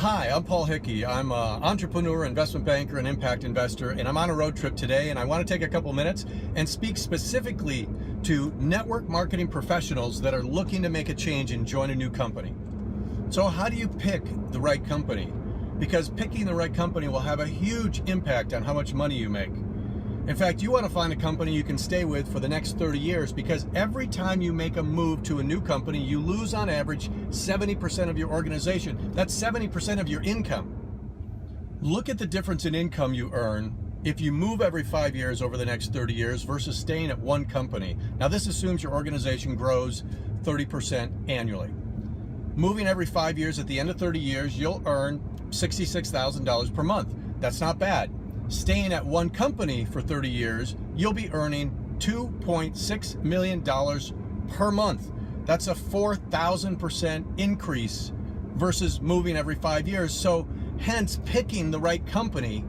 Hi, I'm Paul Hickey. I'm an entrepreneur, investment banker, and impact investor, and I'm on a road trip today, and I want to take a couple minutes and speak specifically to network marketing professionals that are looking to make a change and join a new company. So how do you pick the right company? Because picking the right company will have a huge impact on how much money you make. In fact, you want to find a company you can stay with for the next 30 years because every time you make a move to a new company, you lose on average 70% of your organization. That's 70% of your income. Look at the difference in income you earn if you move every 5 years over the next 30 years versus staying at one company. Now, this assumes your organization grows 30% annually. Moving every 5 years, at the end of 30 years, you'll earn $66,000 per month. That's not bad. Staying at one company for 30 years, you'll be earning $2.6 million per month. That's a 4,000% increase versus moving every 5 years. So hence, picking the right company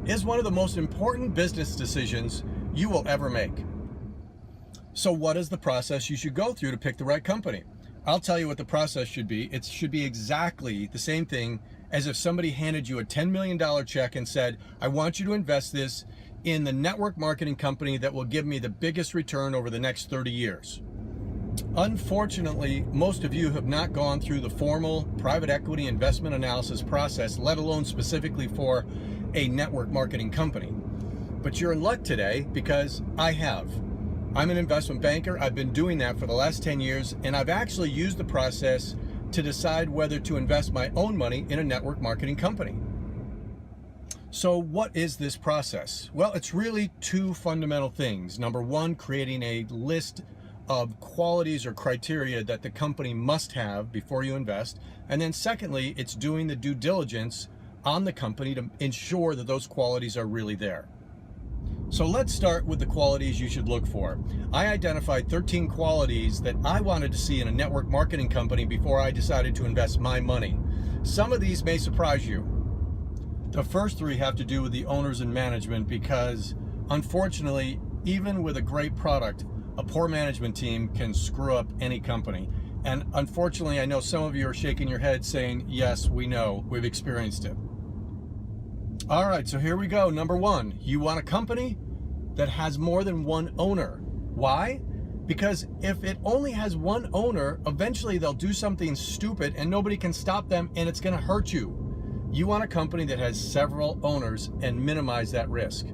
is one of the most important business decisions you will ever make. So what is the process you should go through to pick the right company? I'll tell you what the process should be. It should be exactly the same thing as if somebody handed you a $10 million check and said, I want you to invest this in the network marketing company that will give me the biggest return over the next 30 years. Unfortunately, most of you have not gone through the formal private equity investment analysis process, let alone specifically for a network marketing company. But you're in luck today because I have. I'm an investment banker. I've been doing that for the last 10 years, and I've actually used the process to decide whether to invest my own money in a network marketing company. So what is this process? Well, it's really two fundamental things. Number one, creating a list of qualities or criteria that the company must have before you invest. And then secondly, it's doing the due diligence on the company to ensure that those qualities are really there. So let's start with the qualities you should look for. I identified 13 qualities that I wanted to see in a network marketing company before I decided to invest my money. Some of these may surprise you. The first three have to do with the owners and management because, unfortunately, even with a great product, a poor management team can screw up any company. And unfortunately, I know some of you are shaking your head saying, yes, we know, we've experienced it. All right, so here we go. Number one, you want a company that has more than one owner. Why? Because if it only has one owner, eventually they'll do something stupid and nobody can stop them and it's gonna hurt you. You want a company that has several owners and minimize that risk.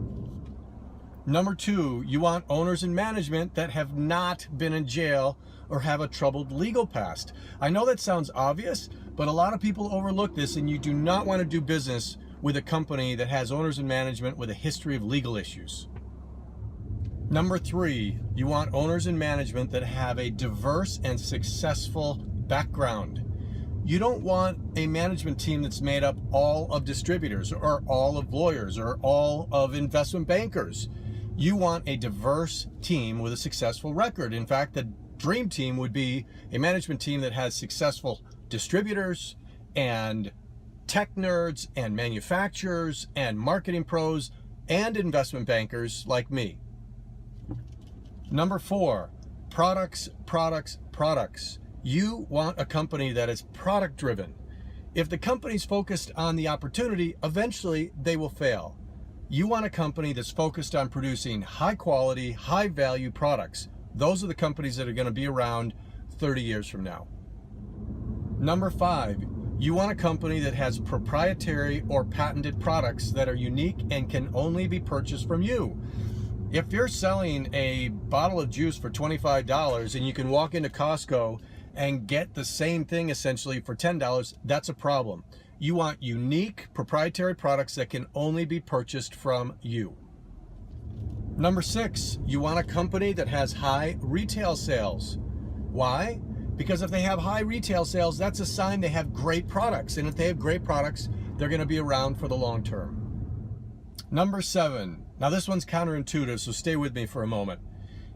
Number two, you want owners and management that have not been in jail or have a troubled legal past. I know that sounds obvious, but a lot of people overlook this, and you do not want to do business with a company that has owners and management with a history of legal issues. Number three, you want owners and management that have a diverse and successful background. You don't want a management team that's made up all of distributors or all of lawyers or all of investment bankers. You want a diverse team with a successful record. In fact, the dream team would be a management team that has successful distributors and tech nerds and manufacturers and marketing pros and investment bankers like me. Number four, products, products, products. You want a company that is product driven. If the company's focused on the opportunity, eventually they will fail. You want a company that's focused on producing high quality, high value products. Those are the companies that are going to be around 30 years from now. Number five, you want a company that has proprietary or patented products that are unique and can only be purchased from you. If you're selling a bottle of juice for $25 and you can walk into Costco and get the same thing essentially for $10, that's a problem. You want unique proprietary products that can only be purchased from you. Number six, you want a company that has high retail sales. Why? Because if they have high retail sales, that's a sign they have great products. And if they have great products, they're going to be around for the long term. Number seven. Now this one's counterintuitive, so stay with me for a moment.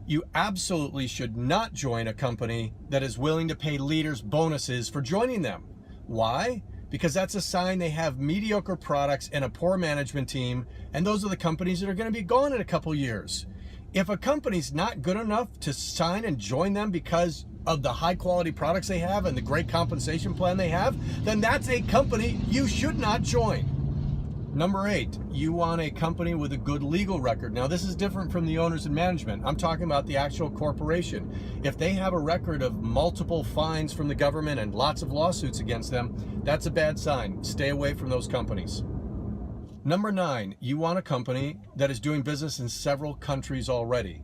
You absolutely should not join a company that is willing to pay leaders bonuses for joining them. Why? Because that's a sign they have mediocre products and a poor management team, and those are the companies that are going to be gone in a couple years. If a company's not good enough to sign and join them because of the high quality products they have and the great compensation plan they have, then that's a company you should not join. Number 8, you want a company with a good legal record. Now, this is different from the owners and management. I'm talking about the actual corporation. If they have a record of multiple fines from the government and lots of lawsuits against them, that's a bad sign. Stay away from those companies. Number 9, you want a company that is doing business in several countries already.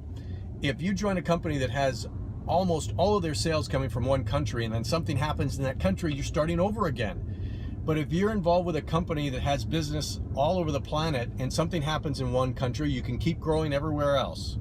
If you join a company that has almost all of their sales coming from one country and then something happens in that country, you're starting over again. But if you're involved with a company that has business all over the planet and something happens in one country, you can keep growing everywhere else.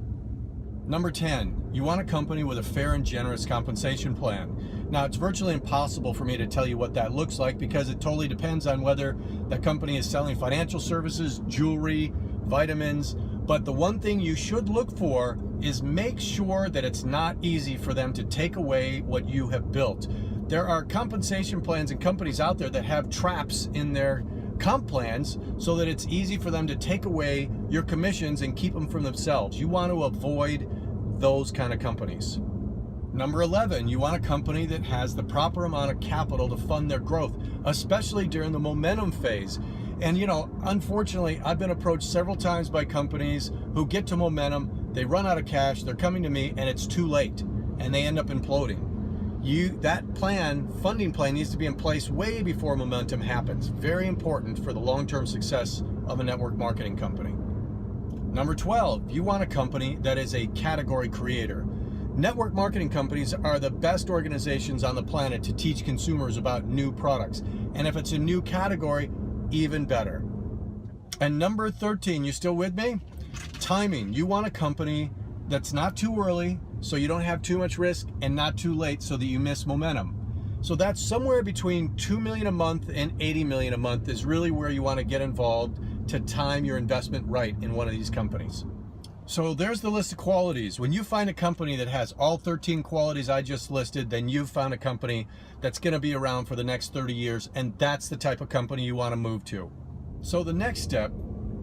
Number 10, you want a company with a fair and generous compensation plan. Now, it's virtually impossible for me to tell you what that looks like because it totally depends on whether the company is selling financial services, jewelry, vitamins. But the one thing you should look for is make sure that it's not easy for them to take away what you have built. There are compensation plans and companies out there that have traps in their comp plans so that it's easy for them to take away your commissions and keep them for themselves. You want to avoid those kind of companies. Number 11, you want a company that has the proper amount of capital to fund their growth, especially during the momentum phase. And unfortunately, I've been approached several times by companies who get to momentum, they run out of cash, they're coming to me, and it's too late, and they end up imploding. That funding plan needs to be in place way before momentum happens. Very important for the long-term success of a network marketing company. Number 12, you want a company that is a category creator. Network marketing companies are the best organizations on the planet to teach consumers about new products. And if it's a new category, even better. And number 13, you still with me? Timing. You want a company that's not too early, so you don't have too much risk, and not too late so that you miss momentum. So that's somewhere between $2 million a month and $80 million a month is really where you want to get involved to time your investment right in one of these companies. So there's the list of qualities. When you find a company that has all 13 qualities I just listed, then you've found a company that's going to be around for the next 30 years, and that's the type of company you want to move to. So the next step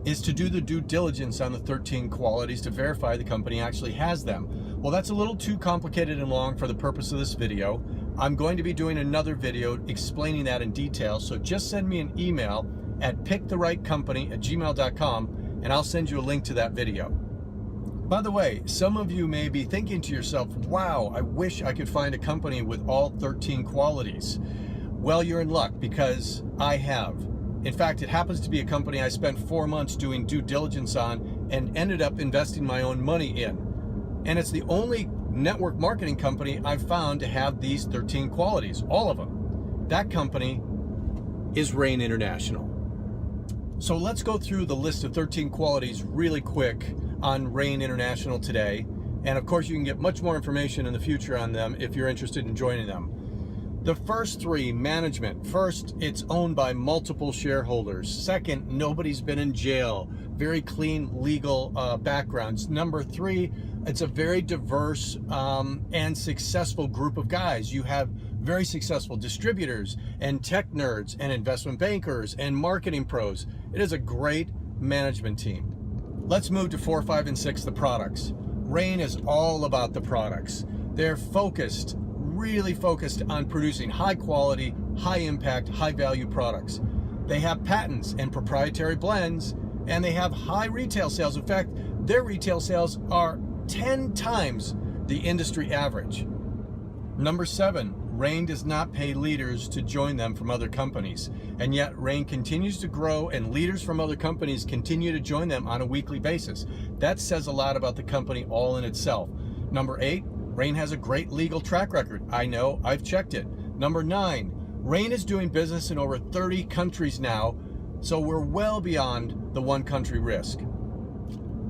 is to do the due diligence on the 13 qualities to verify the company actually has them. Well, that's a little too complicated and long for the purpose of this video. I'm going to be doing another video explaining that in detail, so just send me an email at picktherightcompany@gmail.com and I'll send you a link to that video. By the way, some of you may be thinking to yourself, wow, I wish I could find a company with all 13 qualities. Well, you're in luck because I have. In fact, it happens to be a company I spent 4 months doing due diligence on and ended up investing my own money in. And it's the only network marketing company I've found to have these 13 qualities, all of them. That company is Rain International. So let's go through the list of 13 qualities really quick on Rain International today. And of course, you can get much more information in the future on them if you're interested in joining them. The first 3, management. First, it's owned by multiple shareholders. Second, nobody's been in jail. Very clean legal backgrounds. Number 3, it's a very diverse and successful group of guys. You have very successful distributors and tech nerds and investment bankers and marketing pros. It is a great management team. Let's move to 4, 5, and 6, the products. Rain is all about the products. They're focused, really focused on producing high quality, high impact, high value products. They have patents and proprietary blends, and they have high retail sales. In fact, their retail sales are 10 times the industry average. Number 7, Rain does not pay leaders to join them from other companies, and yet Rain continues to grow and leaders from other companies continue to join them on a weekly basis. That says a lot about the company all in itself. Number 8, Rain has a great legal track record. I know, I've checked it. Number 9, Rain is doing business in over 30 countries now, so we're well beyond the one country risk.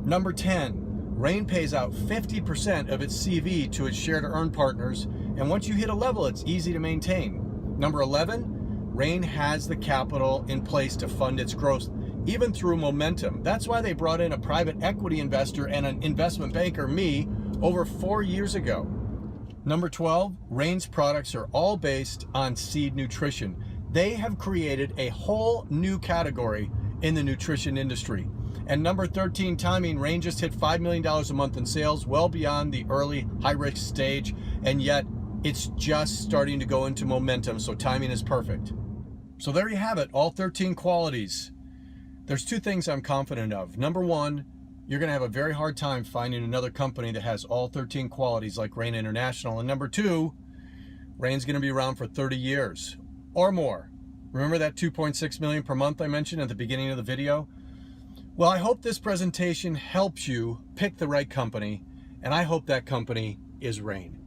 Number 10, Rain pays out 50% of its CV to its share to earn partners, and once you hit a level, it's easy to maintain. Number 11, Rain has the capital in place to fund its growth, even through momentum. That's why they brought in a private equity investor and an investment banker, me, over 4 years ago. Number 12, Rain's products are all based on seed nutrition. They have created a whole new category in the nutrition industry. And number 13, timing. Rain just hit $5 million a month in sales, well beyond the early high-risk stage, and yet It's just starting to go into momentum, so timing is perfect. So there you have it, all 13 qualities. There's two things I'm confident of. Number one, you're going to have a very hard time finding another company that has all 13 qualities like Rain International. And number two, Rain's going to be around for 30 years or more. Remember that 2.6 million per month I mentioned at the beginning of the video? Well, I hope this presentation helps you pick the right company, and I hope that company is Rain.